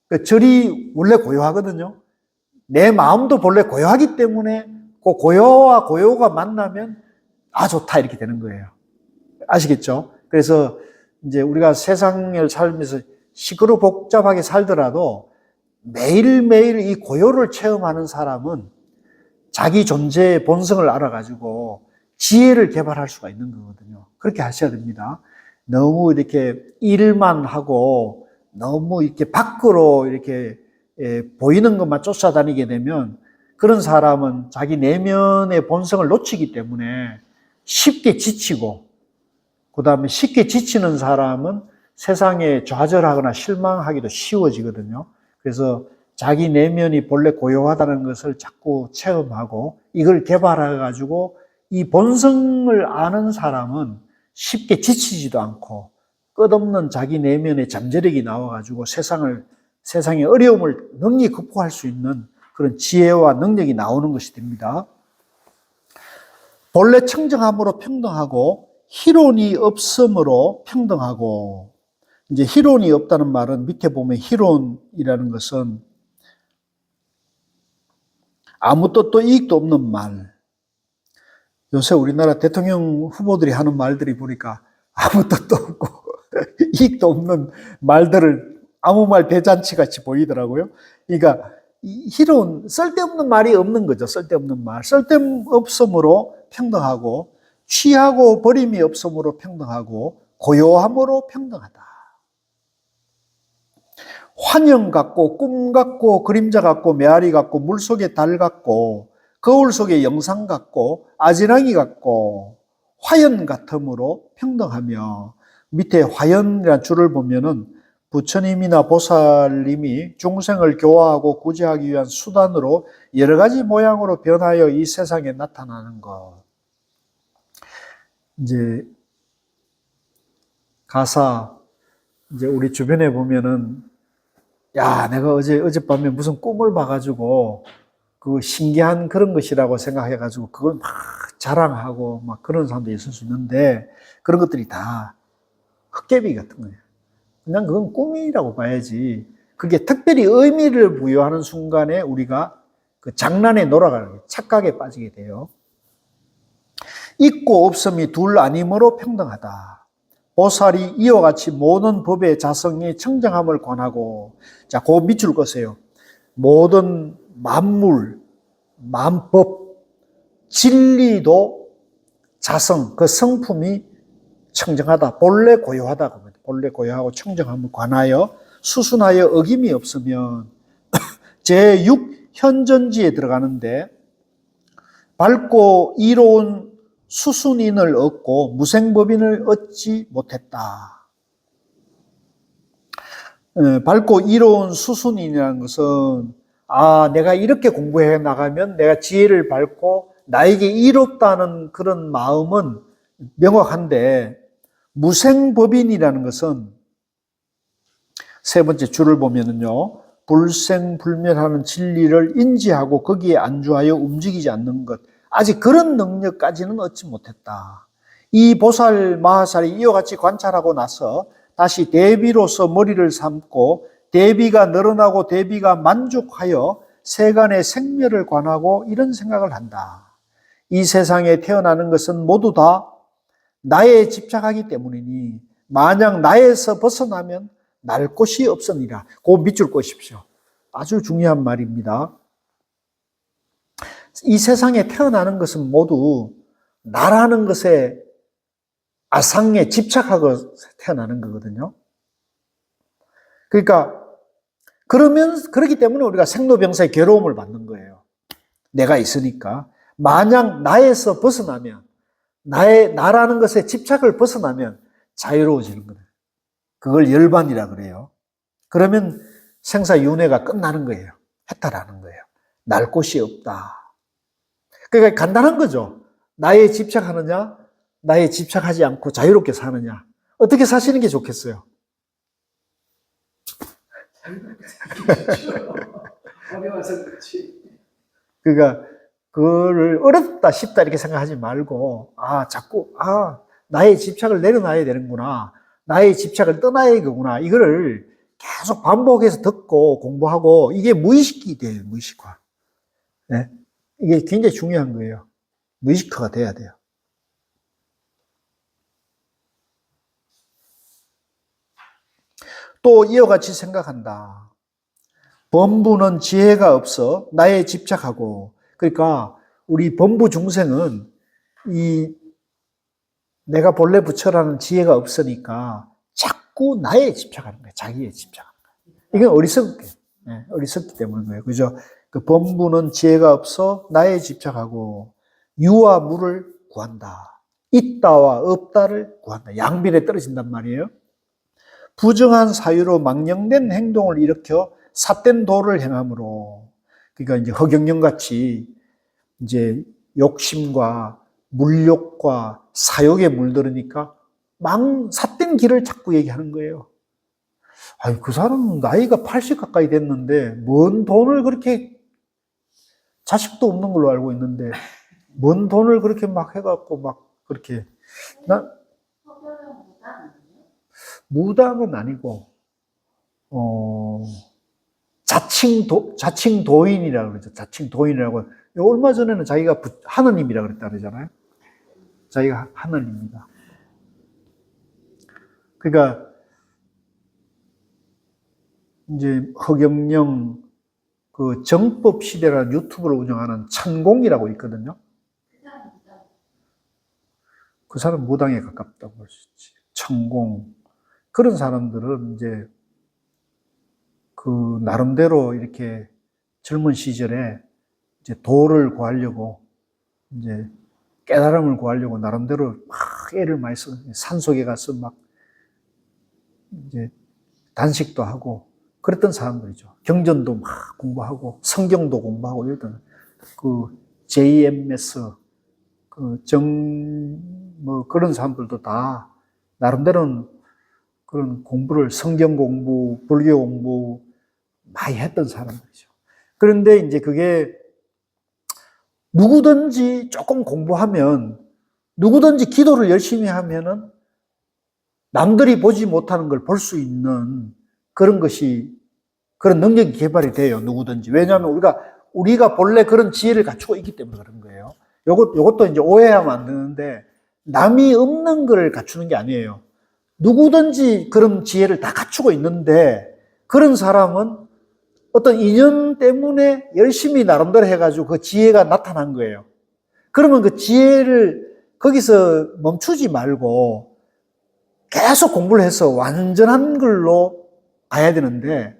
그 절이 원래 고요하거든요. 내 마음도 본래 고요하기 때문에 그 고요와 고요가 만나면 아, 좋다 이렇게 되는 거예요. 아시겠죠? 그래서 이제 우리가 세상을 살면서 시끄러 복잡하게 살더라도 매일매일 이 고요를 체험하는 사람은 자기 존재의 본성을 알아가지고 지혜를 개발할 수가 있는 거거든요. 그렇게 하셔야 됩니다. 너무 이렇게 일만 하고 너무 이렇게 밖으로 이렇게 보이는 것만 쫓아다니게 되면 그런 사람은 자기 내면의 본성을 놓치기 때문에 쉽게 지치고, 그 다음에 쉽게 지치는 사람은 세상에 좌절하거나 실망하기도 쉬워지거든요. 그래서 자기 내면이 본래 고요하다는 것을 자꾸 체험하고 이걸 개발해가지고 이 본성을 아는 사람은 쉽게 지치지도 않고 끝없는 자기 내면의 잠재력이 나와가지고 세상의 어려움을 능히 극복할 수 있는 그런 지혜와 능력이 나오는 것이 됩니다. 본래 청정함으로 평등하고 희론이 없음으로 평등하고, 이제 희론이 없다는 말은 밑에 보면 희론이라는 것은 아무 뜻도 이익도 없는 말. 요새 우리나라 대통령 후보들이 하는 말들이 보니까 아무 뜻도 없고 이익도 없는 말들을 아무 말 대잔치 같이 보이더라고요. 그러니까 희로운, 쓸데없는 말이 없는 거죠. 쓸데없는 말. 쓸데없음으로 평등하고, 취하고 버림이 없음으로 평등하고, 고요함으로 평등하다. 환영 같고, 꿈 같고, 그림자 같고, 메아리 같고, 물속의 달 같고, 거울 속의 영상 같고, 아지랑이 같고, 화연 같음으로 평등하며, 밑에 화연이라는 줄을 보면은 부처님이나 보살님이 중생을 교화하고 구제하기 위한 수단으로 여러 가지 모양으로 변하여 이 세상에 나타나는 것. 이제 가사, 이제 우리 주변에 보면은, 야, 내가 어젯밤에 무슨 꿈을 봐가지고 그 신기한 그런 것이라고 생각해가지고 그걸 막 자랑하고 막 그런 사람도 있을 수 있는데, 그런 것들이 다 헛개비 같은 거예요. 그냥 그건 꿈이라고 봐야지. 그게 특별히 의미를 부여하는 순간에 우리가 그 장난에 놀아가는 거예요. 착각에 빠지게 돼요. 있고 없음이 둘 아님으로 평등하다. 보살이 이와 같이 모든 법의 자성이 청정함을 권하고, 자, 그 밑줄 거세요. 모든 만물, 만법, 진리도 자성, 그 성품이 청정하다. 본래 고요하다. 본래 고요하고 청정함을 관하여 수순하여 어김이 없으면 제6 현전지에 들어가는데, 밝고 이로운 수순인을 얻고 무생법인을 얻지 못했다. 밝고 이로운 수순인이라는 것은, 내가 이렇게 공부해 나가면 내가 지혜를 밝고 나에게 이롭다는 그런 마음은 명확한데, 무생법인이라는 것은 세 번째 줄을 보면은요, 불생불멸하는 진리를 인지하고 거기에 안주하여 움직이지 않는 것, 아직 그런 능력까지는 얻지 못했다. 이 보살 마하살이 이와 같이 관찰하고 나서 다시 대비로서 머리를 삼고 대비가 늘어나고 대비가 만족하여 세간의 생멸을 관하고 이런 생각을 한다. 이 세상에 태어나는 것은 모두 다 나에 집착하기 때문이니 만약 나에서 벗어나면 날 곳이 없으니라. 그 밑줄 꺼십시오. 아주 중요한 말입니다. 이 세상에 태어나는 것은 모두 나라는 것에 아상에 집착하고 태어나는 거거든요. 그러니까 그렇기 때문에 우리가 생로병사의 괴로움을 받는 거예요. 내가 있으니까. 만약 나에서 벗어나면, 나라는 것에 집착을 벗어나면 자유로워지는 거예요. 그걸 열반이라 그래요. 그러면 생사윤회가 끝나는 거예요. 해탈하는 거예요. 날 곳이 없다. 그러니까 간단한 거죠. 나에 집착하느냐, 나에 집착하지 않고 자유롭게 사느냐. 어떻게 사시는 게 좋겠어요? 어려워서 그렇지. 그러니까 그거를 어렵다 쉽다 이렇게 생각하지 말고, 자꾸 나의 집착을 내려놔야 되는구나, 나의 집착을 떠나야겠구나, 이거를 계속 반복해서 듣고 공부하고, 이게 무의식이 돼요. 무의식화. 네? 이게 굉장히 중요한 거예요. 무의식화가 돼야 돼요. 또 이와 같이 생각한다. 범부는 지혜가 없어 나에 집착하고, 그러니까 우리 범부 중생은 이 내가 본래 부처라는 지혜가 없으니까 자꾸 나에 집착하는 거예요. 자기에 집착하는 거예요. 이건 어리석게, 네, 어리석기 때문인 거예요. 그죠? 그 범부는 지혜가 없어 나에 집착하고 유와 무를 구한다. 있다와 없다를 구한다. 양비례 떨어진단 말이에요. 부정한 사유로 망령된 행동을 일으켜 삿된 도를 행함으로, 그러니까 이제 허경영 같이 이제 욕심과 물욕과 사욕에 물들으니까 삿된 길을 자꾸 얘기하는 거예요. 아니, 그 사람은 나이가 80 가까이 됐는데 뭔 돈을 그렇게, 자식도 없는 걸로 알고 있는데 뭔 돈을 그렇게 막 해갖고 막 그렇게, 무당은 아니고 자칭도인이라고 그러죠. 자칭도인이라고. 얼마 전에는 자기가 하느님이라고 그랬다 그러잖아요. 자기가 하느님입니다. 그러니까 이제 허경영 그 정법시대라는 유튜브를 운영하는 천공이라고 있거든요. 그 사람 무당에 가깝다고 볼 수 있지. 천공. 그런 사람들은 이제 그 나름대로 이렇게 젊은 시절에 이제 도를 구하려고, 이제 깨달음을 구하려고 나름대로 막 애를 많이 써. 산속에 가서 막 이제 단식도 하고 그랬던 사람들이죠. 경전도 막 공부하고 성경도 공부하고 이랬던 그 JMS 뭐 그런 사람들도 다 나름대로는 그런 공부를, 성경 공부, 불교 공부 많이 했던 사람들이죠. 그런데 이제 그게 누구든지 조금 공부하면, 누구든지 기도를 열심히 하면은 남들이 보지 못하는 걸 볼 수 있는 그런 것이, 그런 능력이 개발이 돼요. 누구든지. 왜냐하면 우리가 본래 그런 지혜를 갖추고 있기 때문에 그런 거예요. 요것도 이제 오해하면 안 되는데, 남이 없는 걸 갖추는 게 아니에요. 누구든지 그런 지혜를 다 갖추고 있는데, 그런 사람은 어떤 인연 때문에 열심히 나름대로 해가지고 그 지혜가 나타난 거예요. 그러면 그 지혜를 거기서 멈추지 말고 계속 공부를 해서 완전한 걸로 봐야 되는데,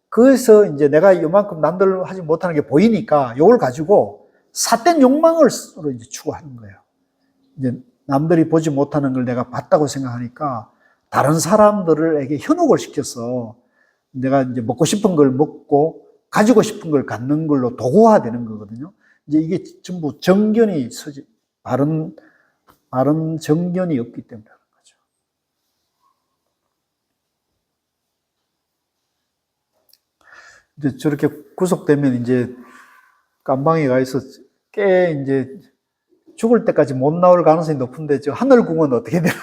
그래서 이제 내가 이만큼 남들 하지 못하는 게 보이니까 이걸 가지고 삿된 욕망을 이제 추구하는 거예요. 이제 남들이 보지 못하는 걸 내가 봤다고 생각하니까 다른 사람들에게 현혹을 시켜서 내가 이제 먹고 싶은 걸 먹고 가지고 싶은 걸 갖는 걸로 도구화되는 거거든요. 이제 이게 전부 정견이 바른 정견이 없기 때문에 그런 거죠. 이제 저렇게 구속되면 이제 깜방에 가 있어 꽤 이제 죽을 때까지 못 나올 가능성이 높은데, 저 하늘궁은 어떻게 되나?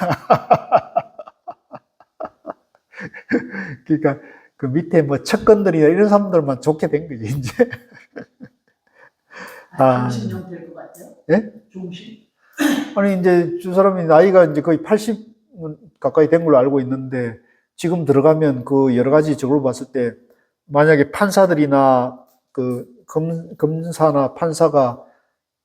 그러니까 그 밑에 뭐 척건들이나 이런 사람들만 좋게 된 거지, 이제. 중심형 될 것 같아요. 예? 중심. 아니, 이제 저 사람이 나이가 이제 거의 80 가까이 된 걸로 알고 있는데, 지금 들어가면 그 여러 가지 적으로 봤을 때, 만약에 판사들이나 그 검사나 판사가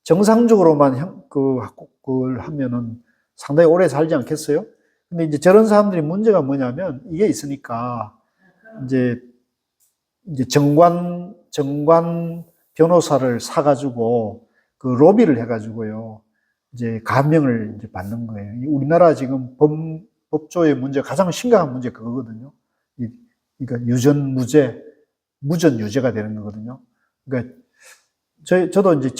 정상적으로만 그걸 하면은 상당히 오래 살지 않겠어요? 근데 이제 저런 사람들이 문제가 뭐냐면 이게 있으니까 이제 정관 변호사를 사가지고 그 로비를 해가지고요. 이제 감형을 이제 받는 거예요. 우리나라 지금 법조의 문제 가장 심각한 문제 그거거든요. 그러니까 무전 유죄가 되는 거거든요. 그러니까 저도 이제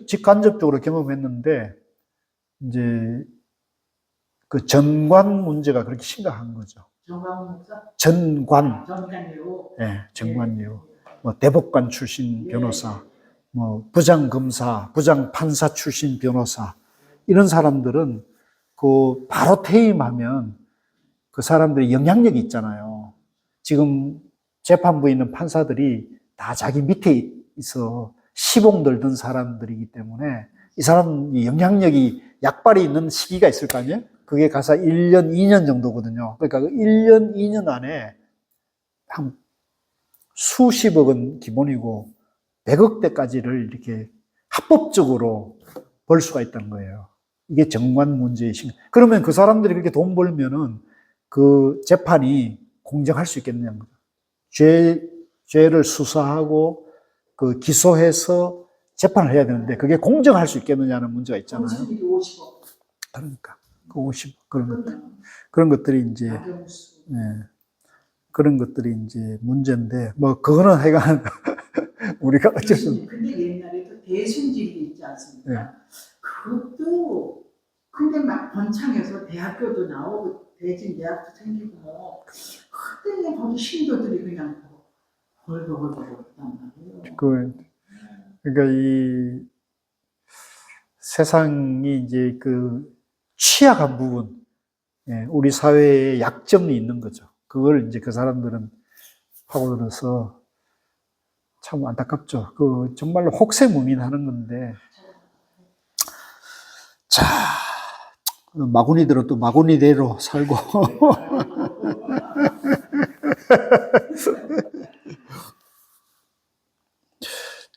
직간접적으로 경험했는데, 이제 그 전관 문제가 그렇게 심각한 거죠. 전관료. 네, 전관료. 뭐 대법관 출신 변호사, 뭐 부장검사, 부장판사 출신 변호사, 이런 사람들은 그 바로 퇴임하면 그 사람들이 영향력이 있잖아요. 지금 재판부에 있는 판사들이 다 자기 밑에 있어 시봉 들던 사람들이기 때문에 이 사람이 영향력이 약발이 있는 시기가 있을 거 아니에요? 그게 가서 1년, 2년 정도거든요. 그러니까 그 1년, 2년 안에 한 수십억은 기본이고 100억대까지를 이렇게 합법적으로 벌 수가 있다는 거예요. 이게 정관 문제이신. 그러면 그 사람들이 그렇게 돈 벌면은 그 재판이 공정할 수 있겠냐는 거죠. 죄를 수사하고 그 기소해서 재판을 해야 되는데 그게 공정할 수 있겠느냐는 문제가 있잖아요. 50억. 그러니까 그 50 그런 것들이 이제 그런 것들이 이제 문제인데 뭐 그거는 하여간 우리가 어쩔 수 없는. 근데 옛날에도 대순직이 있지 않습니까? 네. 그것도 근데 막 번창해서 대학교도 나오고 대진대학도 생기고 뭐 그때 거기 신도들이 그냥 벌벌벌벌 했단 말이에요. 그러니까 이 세상이 이제 그 취약한 부분, 우리 사회에 약점이 있는 거죠. 그걸 이제 그 사람들은 파고들어서 참 안타깝죠. 그 정말로 혹세무민하는 건데, 자 마구니들은 또 마구니대로 살고.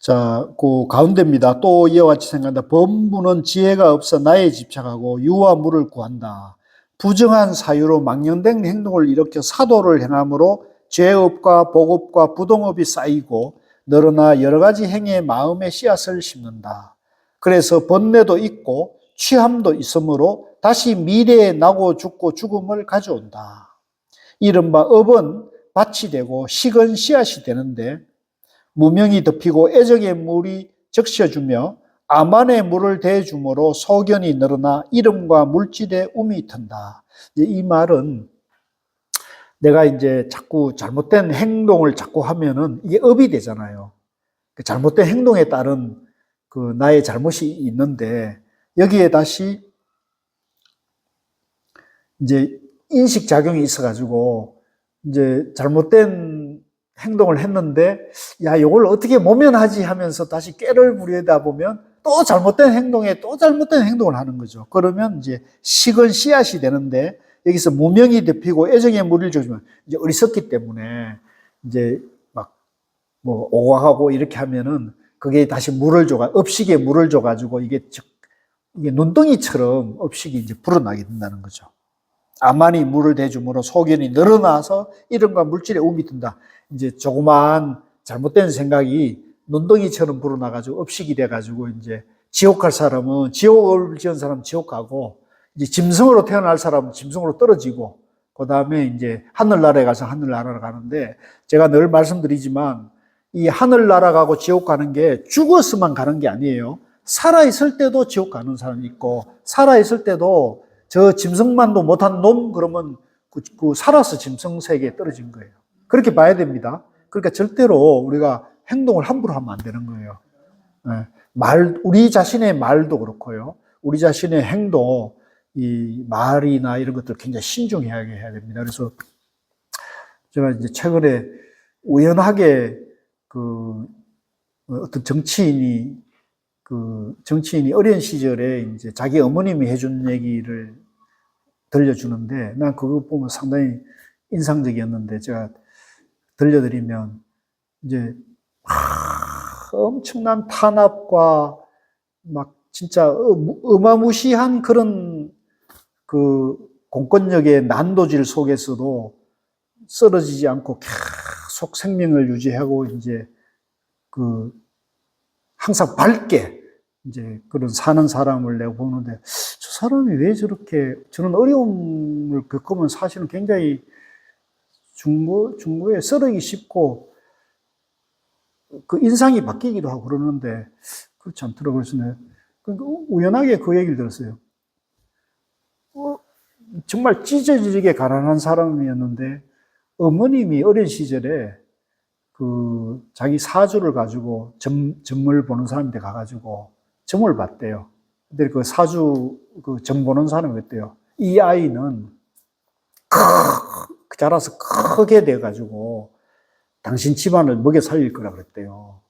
자, 그 가운데입니다. 또 이와 같이 생각한다. 범부는 지혜가 없어 나에 집착하고 유와 물을 구한다. 부정한 사유로 망령된 행동을 일으켜 사도를 행함으로 죄업과 복업과 부동업이 쌓이고 늘어나 여러 가지 행위의 마음의 씨앗을 심는다. 그래서 번뇌도 있고 취함도 있으므로 다시 미래에 나고 죽고 죽음을 가져온다. 이른바 업은 밭이 되고 식은 씨앗이 되는데 무명이 덮이고 애정의 물이 적셔주며 암안의 물을 대주므로 소견이 늘어나 이름과 물질의 um이 튼다. 이 말은 내가 이제 자꾸 잘못된 행동을 자꾸 하면은 이게 업이 되잖아요. 그 잘못된 행동에 따른 그 나의 잘못이 있는데 여기에 다시 이제 인식작용이 있어가지고 이제 잘못된 행동을 했는데 야 이걸 어떻게 모면하지 하면서 다시 꾀를 부리다 보면 또 잘못된 행동을 하는 거죠. 그러면 이제 식은 씨앗이 되는데 여기서 무명이 덮이고 애정의 물을 줘주면 이제 어리석기 때문에 이제 막 뭐 오각하고 이렇게 하면은 그게 다시 업식에 물을 줘가지고 이게 눈덩이처럼 업식이 이제 불어나게 된다는 거죠. 암만이 물을 대줌으로 소견이 늘어나서 이름과 물질의 um이 든다. 이제 조그마한 잘못된 생각이 눈덩이처럼 불어나가지고 업식이 돼가지고 이제 지옥 갈 사람은 지옥을 지은 사람은 지옥 가고 이제 짐승으로 태어날 사람은 짐승으로 떨어지고 그 다음에 이제 하늘나라에 가서 하늘나라로 가는데 제가 늘 말씀드리지만 이 하늘나라 가고 지옥 가는 게 죽었으면 가는 게 아니에요. 살아있을 때도 지옥 가는 사람이 있고 살아있을 때도 저 짐승만도 못한 놈 그러면 그 살아서 짐승 세계에 떨어진 거예요. 그렇게 봐야 됩니다. 그러니까 절대로 우리가 행동을 함부로 하면 안 되는 거예요. 우리 자신의 말도 그렇고요. 우리 자신의 행동, 이 말이나 이런 것들 굉장히 신중해야 됩니다. 그래서 제가 이제 최근에 우연하게 그 어떤 정치인이 어린 시절에 이제 자기 어머님이 해준 얘기를 들려주는데 난 그거 보면 상당히 인상적이었는데 제가 들려드리면 이제 엄청난 탄압과 막 진짜 어마무시한 그런 그 공권력의 난도질 속에서도 쓰러지지 않고 계속 생명을 유지하고 이제 그 항상 밝게 이제 그런 사는 사람을 내가 보는데 저 사람이 왜 저런 어려움을 겪으면 사실은 굉장히 중고에 썰어기 쉽고 그 인상이 바뀌기도 하고 그러는데 그렇지 않더라고요. 그래서 내가 우연하게 그 얘기를 들었어요. 정말 찢어지게 가난한 사람이었는데 어머님이 어린 시절에 그 자기 사주를 가지고 점을 보는 사람한테 가가지고 점을 봤대요. 근데 그 사주 그 점 보는 사람이 그랬대요. 이 아이는 자라서 크게 돼가지고 당신 집안을 먹여 살릴 거라 그랬대요.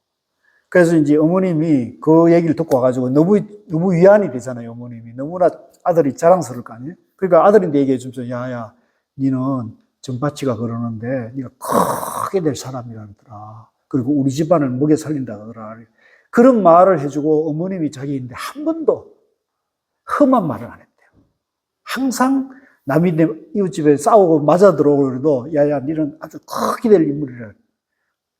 그래서 이제 어머님이 그 얘기를 듣고 와가지고 너무 위안이 되잖아요. 어머님이 너무나 아들이 자랑스러울 거 아니에요. 그러니까 아들인데 얘기해 주면서 야야 니는 전파치가 그러는데 네가 크게 될 사람이라 그러더라. 그리고 우리 집안을 먹여 살린다 그러더라. 그런 말을 해주고 어머님이 자기인데 한 번도 험한 말을 안 했대요. 항상 남이 내 이웃집에 싸우고 맞아 들어오고 그래도 야야 니는 아주 크게 될 인물이라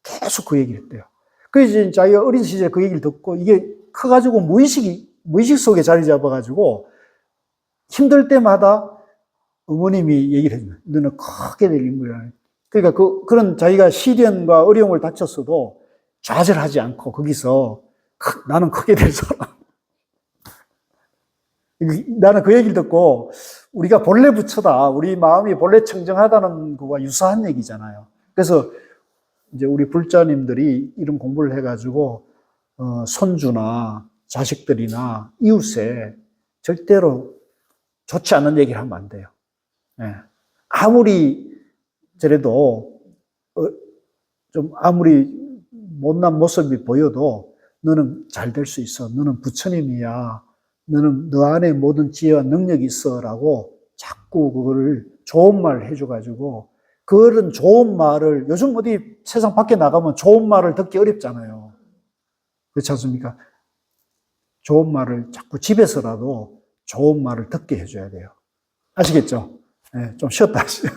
계속 그 얘기를 했대요. 그래서 이제 자기가 어린 시절에 그 얘기를 듣고 이게 커가지고 무의식 속에 자리 잡아가지고 힘들 때마다 어머님이 얘기를 해줘요. 너는 크게 될 인물이라. 그러니까 그런 자기가 시련과 어려움을 닥쳤어도 좌절하지 않고 거기서 나는 크게 될 사람. 나는 그 얘기를 듣고 우리가 본래 부처다. 우리 마음이 본래 청정하다는 거와 유사한 얘기잖아요. 그래서 이제 우리 불자님들이 이런 공부를 해가지고 손주나 자식들이나 이웃에 절대로 좋지 않은 얘기를 하면 안 돼요. 예. 아무리 저래도 좀 아무리 못난 모습이 보여도 너는 잘 될 수 있어. 너는 부처님이야. 너는 너 안에 모든 지혜와 능력이 있어라고 자꾸 그거를 좋은 말을 해줘가지고 그런 좋은 말을 요즘 어디 세상 밖에 나가면 좋은 말을 듣기 어렵잖아요. 그렇지 않습니까? 좋은 말을 자꾸 집에서라도 좋은 말을 듣게 해줘야 돼요. 아시겠죠? 네, 좀 쉬었다 하시죠.